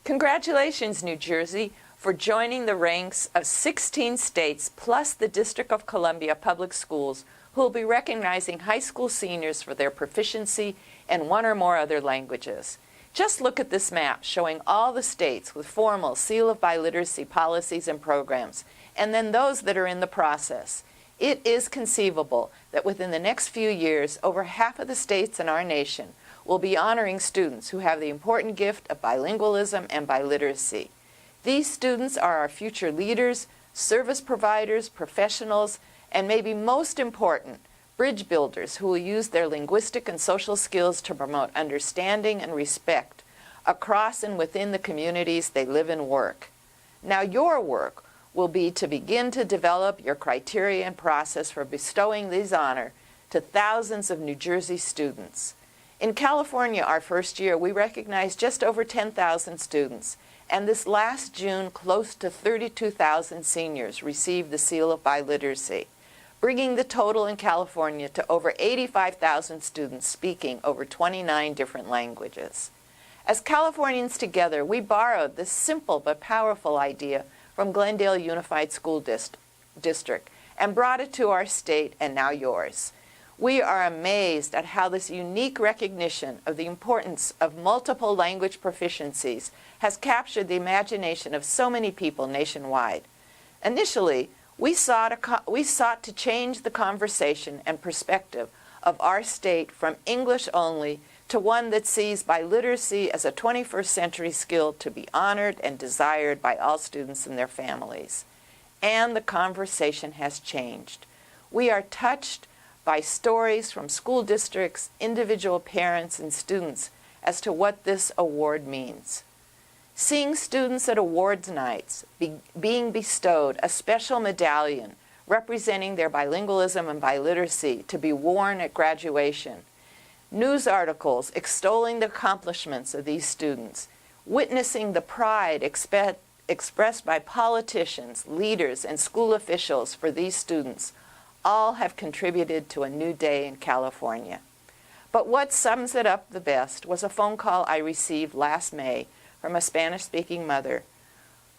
Congratulations, New Jersey, for joining the ranks of 16 states plus the District of Columbia Public Schools, who will be recognizing high school seniors for their proficiency in one or more other languages. Just look at this map showing all the states with formal Seal of Biliteracy policies and programs, and then those that are in the process. It is conceivable that within the next few years, over half of the states in our nation will be honoring students who have the important gift of bilingualism and biliteracy. These students are our future leaders, service providers, professionals, and maybe most important, bridge builders who will use their linguistic and social skills to promote understanding and respect across and within the communities they live and work. Now your work will be to begin to develop your criteria and process for bestowing these honors to thousands of New Jersey students. In California, our first year, we recognized just over 10,000 students, and this last June, close to 32,000 seniors received the Seal of Biliteracy, bringing the total in California to over 85,000 students speaking over 29 different languages. As Californians together, we borrowed this simple but powerful idea from Glendale Unified School District and brought it to our state and now yours. We are amazed at how this unique recognition of the importance of multiple language proficiencies has captured the imagination of so many people nationwide. Initially, we sought to change the conversation and perspective of our state from English only to one that sees biliteracy as a 21st century skill to be honored and desired by all students and their families. And the conversation has changed. We are touched by stories from school districts, individual parents, and students as to what this award means. Seeing students at awards nights being bestowed a special medallion representing their bilingualism and biliteracy to be worn at graduation, news articles extolling the accomplishments of these students, witnessing the pride expressed by politicians, leaders, and school officials for these students, all have contributed to a new day in California. But what sums it up the best was a phone call I received last May from a Spanish-speaking mother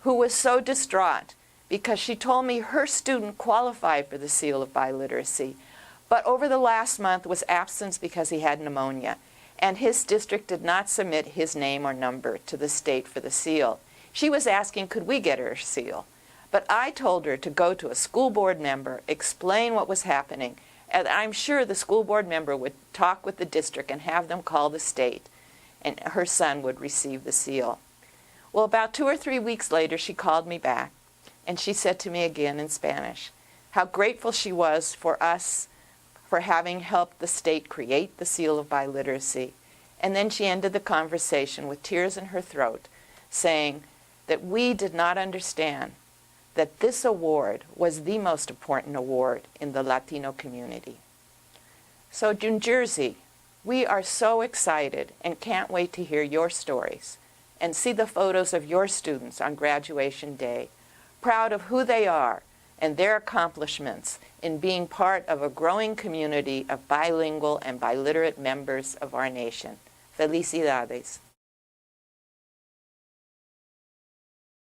who was so distraught because she told me her student qualified for the Seal of Biliteracy, but over the last month was absent because he had pneumonia, and his district did not submit his name or number to the state for the seal. She was asking, could we get her a seal? But I told her to go to a school board member, explain what was happening, and I'm sure the school board member would talk with the district and have them call the state, and her son would receive the seal. Well, about 2 or 3 weeks later, she called me back, and she said to me again in Spanish how grateful she was for us for having helped the state create the Seal of Biliteracy. And then she ended the conversation with tears in her throat, saying that we did not understand that this award was the most important award in the Latino community. So New Jersey, we are so excited and can't wait to hear your stories and see the photos of your students on graduation day, proud of who they are and their accomplishments in being part of a growing community of bilingual and biliterate members of our nation. Felicidades.